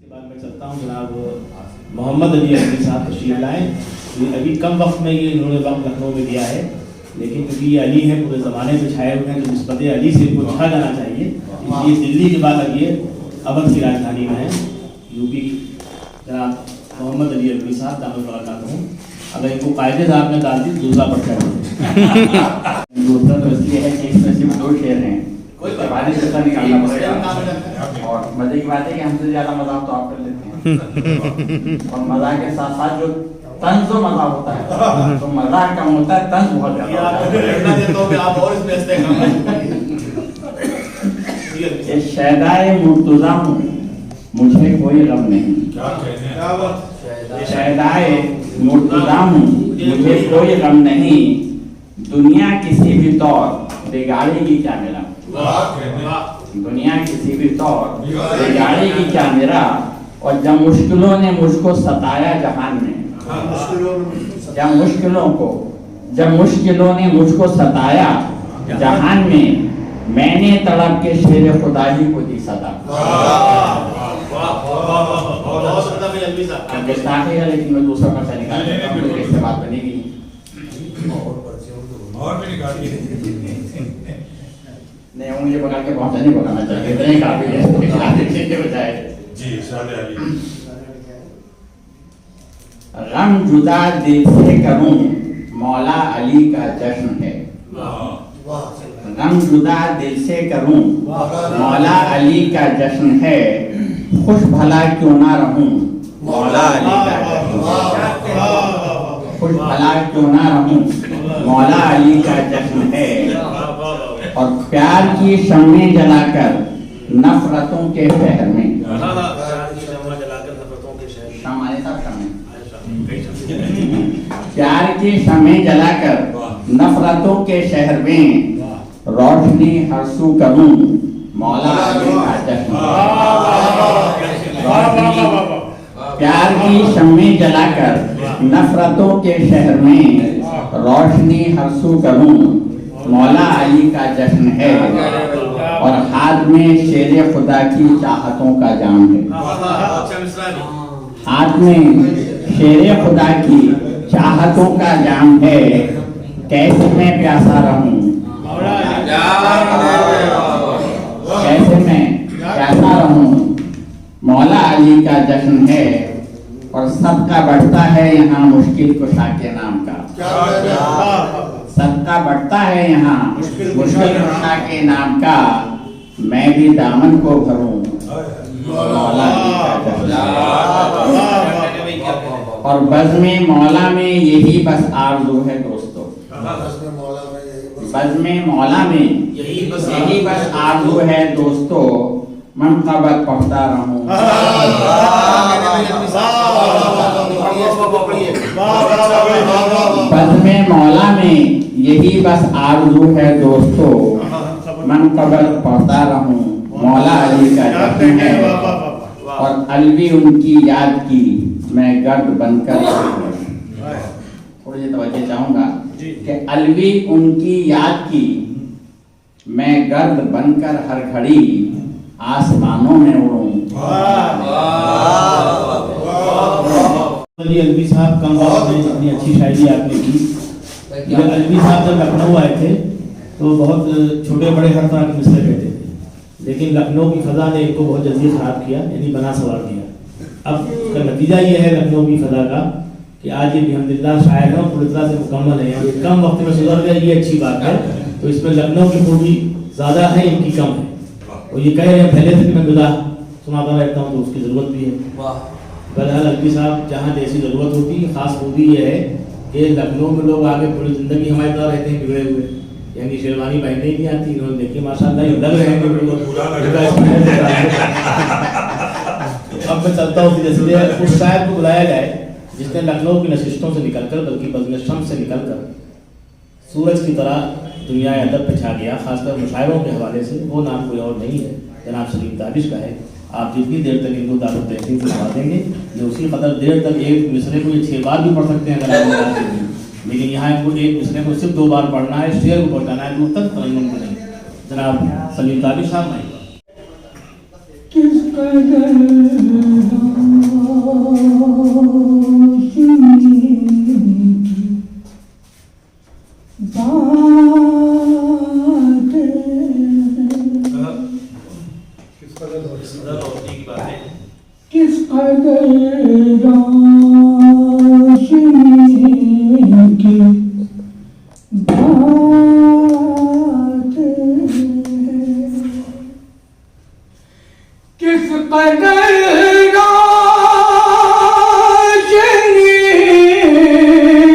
میں چلتا ہوں جناب محمد علی الوی صاحب تشریف لائیں. ابھی کم وقت میں یہ انہوں نے وقت لکھنؤ میں دیا ہے، لیکن کیونکہ یہ علی ہے پورے زمانے میں چھائے ہوئے ہیں تو نسبت علی سے ان کو چھا جانا چاہیے، اس لیے دلی کے بعد اب یہ اودھ کی راجدھانی میں ہے یو پی. جناب محمد علی الوی صاحب دامت برکاتہ ہوں. اگر ان کو قاعدے صاحب نے ڈال دی دوسرا پڑھتا ہے. دوسرا تو اس لیے ہے کہ اس میں صرف 2 شعر ہیں، نکالنا پڑے گا. اور مزے کی بات ہے کہ ہم سے زیادہ مذاق تو آپ کر لیتے ہیں، اور مزاق کے ساتھ ساتھ جو طنز و مزاق ہوتا ہے تو مزاق کم ہوتا ہے، طنز بہت زیادہ. شیدائے مرتضیٰ ہوں مجھے کوئی غم نہیں، شیدائے مرتضیٰ ہوں مجھے کوئی غم نہیں، دنیا کسی بھی طور بگاڑے گی کیا میرا، دنیا کسی بھی طور بگاڑے گی کیا میرا. اور جب مشکلوں نے مجھ کو ستایا جہان میں، جب مشکلوں نے مجھ کو ستایا جہان میں نے تڑپ کے شیر خدا ہی کو دی صدا. گستاخی ہے لیکن میں دوسرا پرچہ نکال دیتا ہوں کیونکہ اس سے بات بنے گی نہیں. مجھے پکڑ کے پہنچا نہیں پکانا چاہیے، اتنے کافی ہے بجائے. غم جدا دل سے کروں مولا علی کا جشن ہے، غم جدا دل سے کروں مولا علی کا جشن ہے، خوش بھلا کیوں نہ رہوں مولا علی کا جشن ہے، خوش بھلا کیوں نہ رہوں مولا علی کا جشن ہے. اور پیار کی شمعیں جلا کر نفرتوں کے شہر میں، پیار کی شمعیں جلا کر نفرتوں کے شہر میں، روشنی ہر سو کروں مولا علی کا جشن ہے. پیار کی شمعیں جلا کر نفرتوں کے شہر میں، روشنی ہر سو کروں مولا علی کا جشن ہے. اور ہاتھ میں شیر خدا کی چاہتوں کا جام ہے، ہاتھ میں شیر خدا کی چاہتوں کا جام ہے، کیسے میں پیاسا رہوں کیسے میں پیاسا رہوں مولا علی کا جشن ہے. اور صدقہ بڑھتا ہے یہاں مشکل کشا کے نام کا، صدقہ بڑھتا ہے یہاں مشکل کشا کے نام کا، میں بھی دامن کو بھروں مولا علی کا جشن ہے. اور بزم مولا میں یہی بس آرزو ہے دوستو، بزم مولا میں یہی بس آرزو ہے دوستو، منقبت پڑھتا رہوں. بزم مولا میں یہی بس آرزو ہے دوستو، منقبت پڑھتا رہوں مولا علی کا جشن ہے. اور الوی ان کی یاد کی میں گرد بن کر، تھوڑی سی توجہ چاہوں گا کہ الوی ان کی یاد کی میں گرد بن کر ہر گھڑی آسمانوں میں اڑوں. علی الوی صاحب کم وقت میں اتنی اچھی شاعری آپ نے کی. جب الوی صاحب جب لکھنؤ آئے تھے تو بہت چھوٹے بڑے ہر طرح کے مسئلے کہتے تھے، لیکن لکھنؤ کی فضا نے ان کو بہت جلدی خراب کیا، یعنی بنا سوار دیا. اب کا نتیجہ یہ ہے لکھنؤ کی فضا کا کہ آج یہ الحمدللہ شاعر ہے اور پوری طرح سے مکمل ہے، کم وقت میں سدھر گیا، یہ اچھی بات ہے. تو اس میں لکھنؤ کی خوبی زیادہ ہے، ان کی کم ہے. اور یہ کہہ رہے ہیں پہلے سے کہ میں مزاح سناتا رہتا ہوں تو اس کی ضرورت بھی ہے. بہرحال الوی صاحب جہاں جیسی ضرورت ہوتی ہے، خاص خوبی یہ ہے کہ لکھنؤ میں لوگ آگے پوری زندگی ہماری طرح رہتے ہیں بگڑے ہوئے، یعنی شیروانی پہننے ہی نہیں آتی. انہوں نے دیکھیے ماشاءاللہ یہ لگ رہے ہیں. اب میں چلتا ہوں جیسے اس شاعر کو بلایا جائے جس نے لکھنؤ کی نشستوں سے نکل کر بلکہ بزم شمس سے نکل کر سورج کی طرح دنیا ادب پہ چھا گیا، خاص کر مشاعروں کے حوالے سے. وہ نام کوئی اور نہیں ہے، جناب سلیم تابش کا ہے. آپ جتنی دیر تک ان کو دعوت تحسین سے سنا دیں گے یہ اسی قدر دیر تک ایک مصرے کو یہ 6 بار بھی پڑھ سکتے ہیں اگر آپ بتا دیں گے. لیکن یہاں ان کو ایک مصرے کو صرف 2 بار پڑھنا ہے، شعر کو پہنچانا ہے دور تک، ترنم کو نہیں. جناب سلیم تابش صاحب نہیں. کس قدر روشنی کی بات ہے، کس قدر روشنی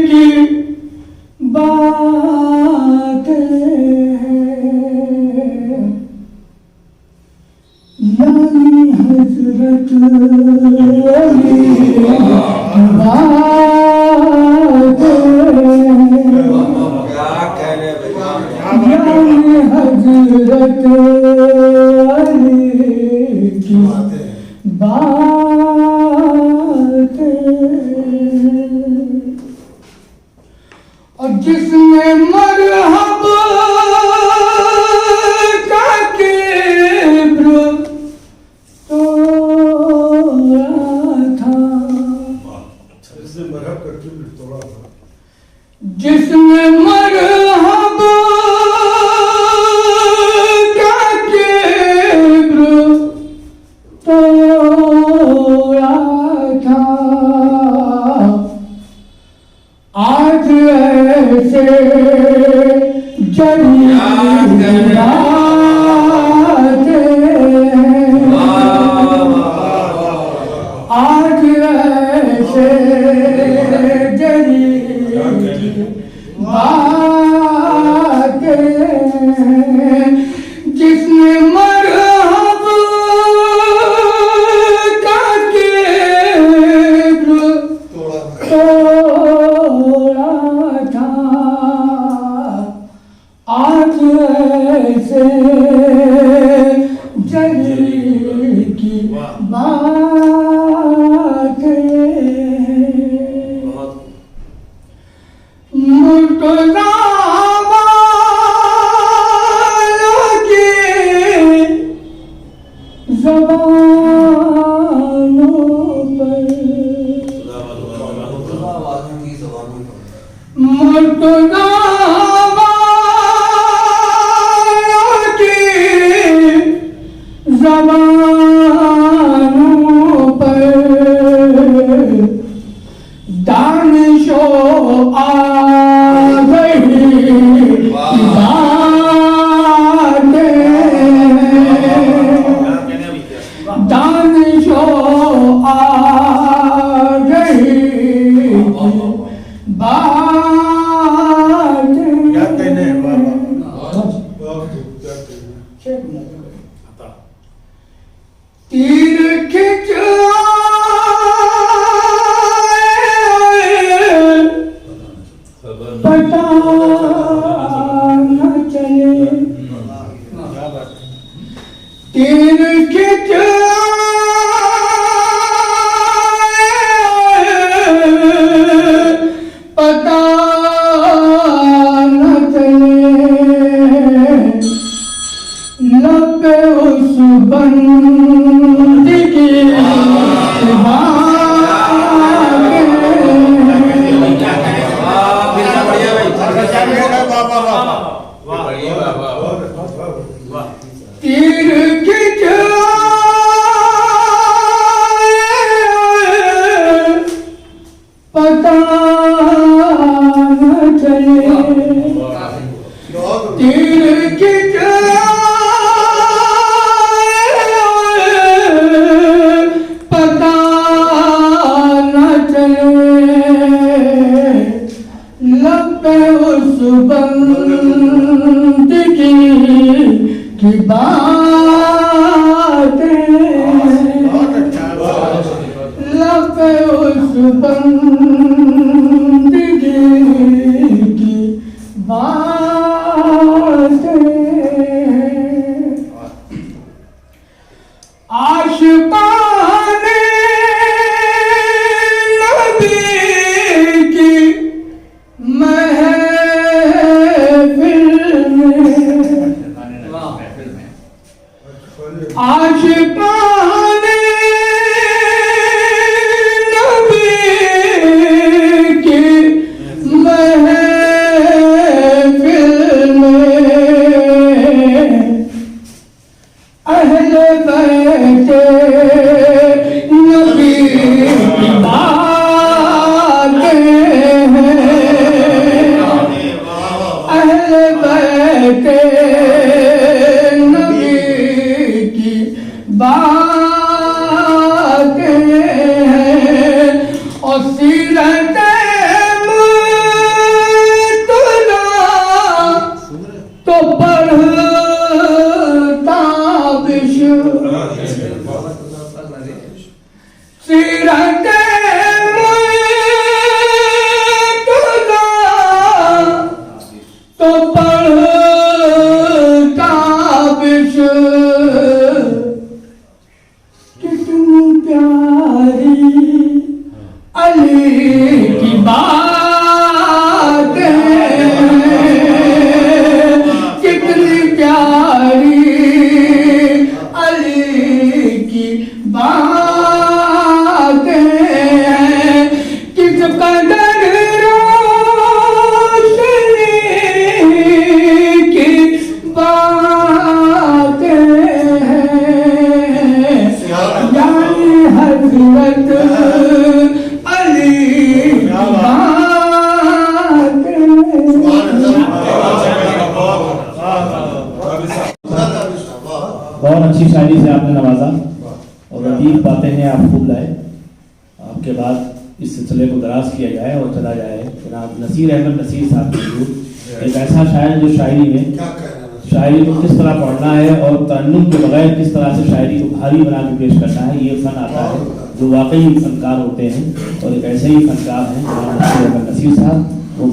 کی بات ہے، یعنی حضرت علی بات ہے، یعنی حضرت علی کی بات ہے، اور جس نے مرحبا کا کبر توڑا تھا، جس نے مرحبا کا کبر توڑا تھا، آج ایسے جلی رات ہے، آج ایسے جلی بات ہے، جس نے مرحبا کا کبر توڑا تھا، آج ایسے جلی کی بات ہے، مرتضیٰ والا کی زبانوں پر، مرتضیٰ والا کی زبانوں پر دانش و آگہی بات ہے، دانش و آگہی بات ہے، تیر کھچ پتا نہ چلے، تیر کھچ پتا نہ چلے، لب اس بندگی تیر کھچ پتا نہ چلے، تیر کھچ پتا نہ چلے، لب اس بندگی کی بات ہے، لب اس بندگی کی بات ہے، عاشقان نبی کی محفل میں، عاشقان नबी की बातें हैं और सीरत मुर्तज़ा तो पढ़ता बिशु सीरत मुर्तज़ा तो पढ़ता बिशु कितनी प्यारी अली की बात है, कितनी प्यारी अली की बात है, किस कदर रोशनी की बात है, यानी हज़रत अली की बात है। बहुत अच्छी शायरी से आपने नवाजा और लतीफ बातें हैं आप खूब लाए। आपके बाद इस सिलसिले को दराज किया जाए और चला जाए। जनाब नसीर अहमद नसीर साहब की एक ऐसा शायर जो शायरी को किस तरह पढ़ना है और तन्नुम के बगैर किस तरह से शायरी को भारी बना के पेश करना है, ये फन आता है जो वाकई फनकार होते हैं और एक ऐसे ही फनकार हैं जनाब नसीर अहमद नसीर साहब। वो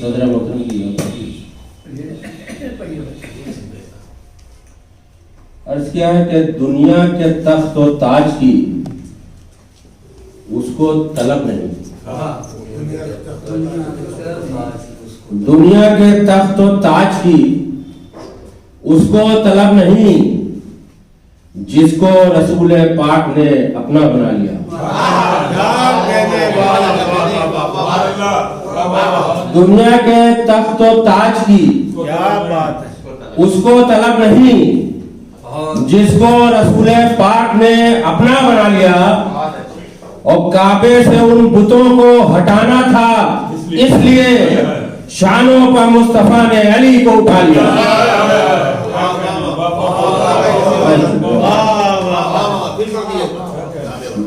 सदर मोहतरम की अर्ज किया है कि दुनिया के तख्त और ताज की उसको तलब नहीं, दुनिया के तख्त और ताज की उसको तलब नहीं, जिसको रसूल पाक ने अपना बना लिया। दुनिया के तख्त और ताज की उसको तलब नहीं, जिसको रसूल पाक ने अपना बना लिया। और काबे से उन बुतों को हटाना था, इसलिए शानों पर मुस्तफा ने अली को उठा लिया।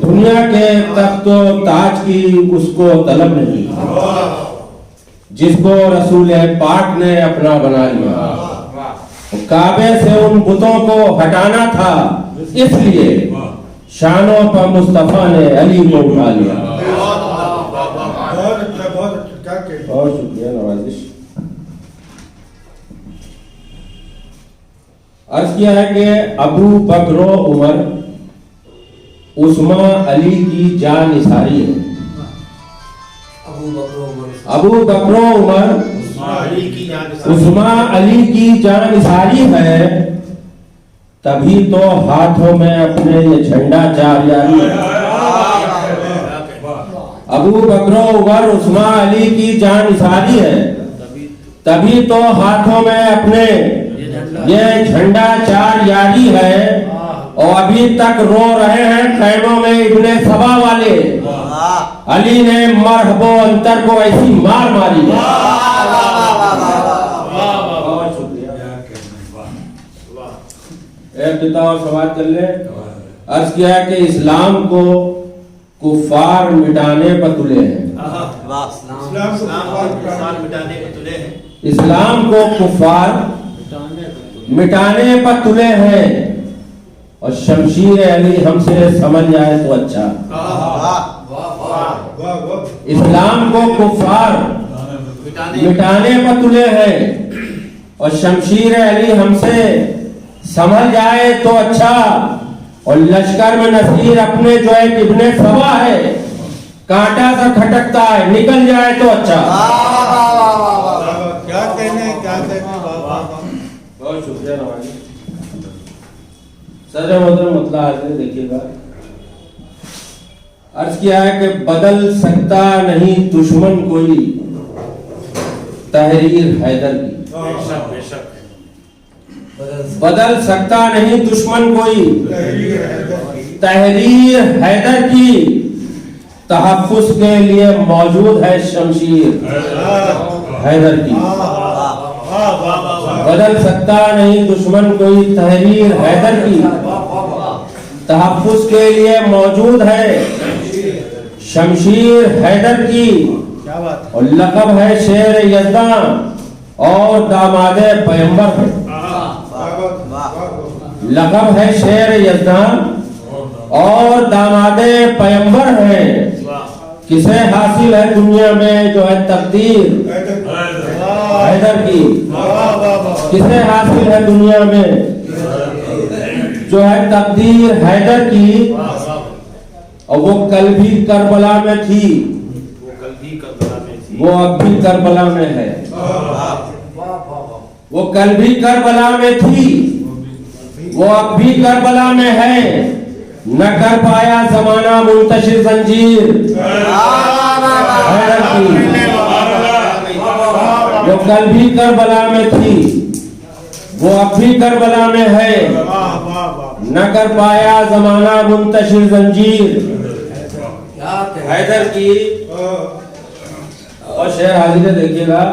दुनिया के तख्त ताज की उसको तलब नहीं, जिसको रसूल पाक ने अपना बना लिया। काबे से उन बुतों को हटाना था, इसलिए शानों पर मुस्तफा ने अली को उठा लिया। बहुत शुक्रिया नवाजिश। अर्ज किया है कि अबू बकर उमर उस्मा अली की जान निसारी है। अबू बकर उमर उस्मा अली की जान निसारी है, तभी तो हाथों में अपने ये झंडा जारी है। अबू बकर उमर उस्मा अली की जान निसारी है, तभी तो हाथों में अपने ये झंडा चार यारी है। और अभी तक रो रहे हैं खैमों में इब्ने सबा वाले, अली ने मरहबो अंतर को ऐसी मार मारी है। और सवाल कर ले। अर्ज किया है कि इस्लाम को कुफार मिटाने पर तुले हैं। इस्लाम को कुफार मिटाने पर तुले हैं, और शमशीर अली हमसे समझ जाए तो अच्छा। इस्लाम को कुफार मिटाने पर तुले हैं, और शमशीर अली हमसे समझ जाए तो अच्छा। और लश्कर में नसीर अपने जो है इब्ने सबा है, कांटा सा खटकता है, निकल जाए तो अच्छा। क्या कहने बहुत शुक्रिया नवाजी। सदर मोहतरम मतलब हाजिर देखिएगा। अर्ज किया है कि बदल सकता नहीं दुश्मन कोई तहरीर हैदर की। बदल सकता नहीं दुश्मन कोई तहरीर हैदर की, तहफ्फुज़ के लिए मौजूद है शमशीर हैदर की। बदल सकता नहीं दुश्मन कोई तहरीर हैदर की, तहफ्फुज के लिए मौजूद है शमशीर हैदर की, और लक़ब है शेर यज़दां और दामादे पैगंबर है। लक़ब है शेर यज़दां और दामादे पैगंबर है, किसे हासिल है दुनिया में जो है तकदीर हैदर की, किसे हासिल है दुनिया में जो है तकदीर हैदर की। और वो कल भी करबला में थी, वो अब भी करबला में है। वो कल भी करबला में थी, वो अब भी करबला में है, न कर पाया जमाना मुंतशिर जंजीर हैदर की। वो कल भी करबला में थी, वो अब भी करबला में है, न कर पाया जमाना मुंतशिर जंजीर हैदर की। और शेर हाजिर देखिएगा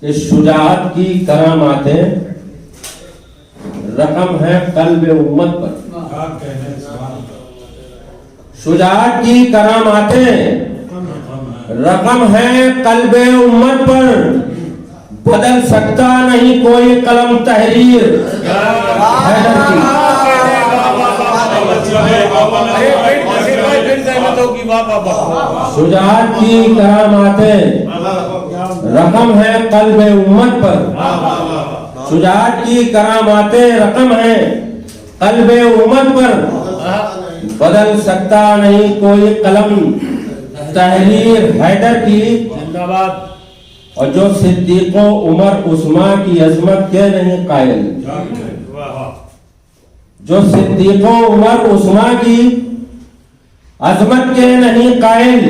कि शुजाअत की करामातें रकम है कल्ब उम्मत पर, शुजाअत की करामातें रकम है कल्ब उम्मत पर, बदल सकता नहीं कोई कलम तहरीर हैदर की। शुजाअत की करामातें रकम है कल्ब उम्मत पर, शुजाअत की करामातें रकम है कल्ब उम्मत पर, बदल सकता नहीं कोई कलम तहरीर हैदर की। और जो सिद्दीक़ो उमर उस्मा की अजमत के नहीं कायल, जो सिद्दीक़ो उमर उस्मा की अजमत के नहीं कायल,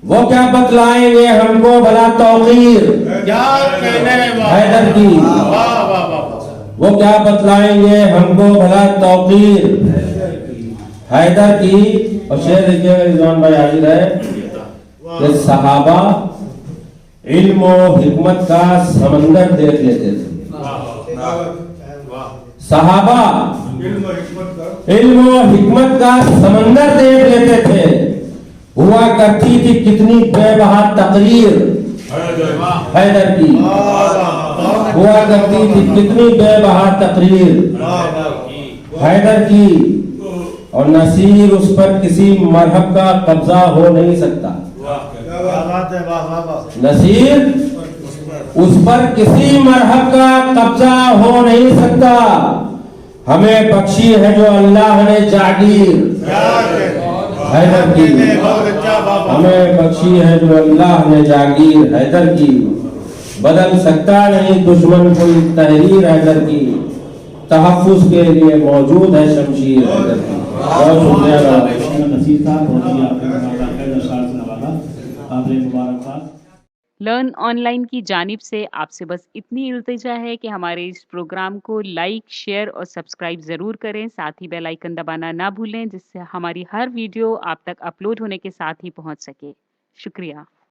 वो क्या बतलाएंगे हमको भला तौक़ीर हैदर की, वो क्या बतलाएंगे हमको भला तौक़ीर हैदर की। और शेर देखिएगा रिजवान भाई हाजिर है कि सहाबा इल्म और हिकमत का समंदर देख लेते थे, सहाबा इल्म और हिकमत का समंदर देख लेते थे। हुआ करती थी कितनी बेबहा तकरीर हैदर की, हुआ करती थी कितनी बेबहा तकरीर हैदर की। और नसीर उस पर किसी मरहब का कब्जा हो नहीं सकता, नसीर उस पर किसी मरहब का कब्जा हो नहीं सकता। हमें बख्शी है जो अल्लाह ने जागीर हैदर की, हमें बख्शी है जो अल्लाह ने जागीर हैदर की, बदल सकता नहीं दुश्मन कोई तहरीर हैदर की, तहफ्फुज के लिए मौजूद है शमशीर हैदर की। बहुत शुक्रिया नसीर साहब, बहुत ही आपने मुबारकबाद। लर्न ऑनलाइन की जानिब से आपसे बस इतनी इल्तिजा है कि हमारे इस प्रोग्राम को लाइक, शेयर और सब्सक्राइब ज़रूर करें। साथ ही बेल आइकन दबाना ना भूलें, जिससे हमारी हर वीडियो आप तक अपलोड होने के साथ ही पहुंच सके। शुक्रिया।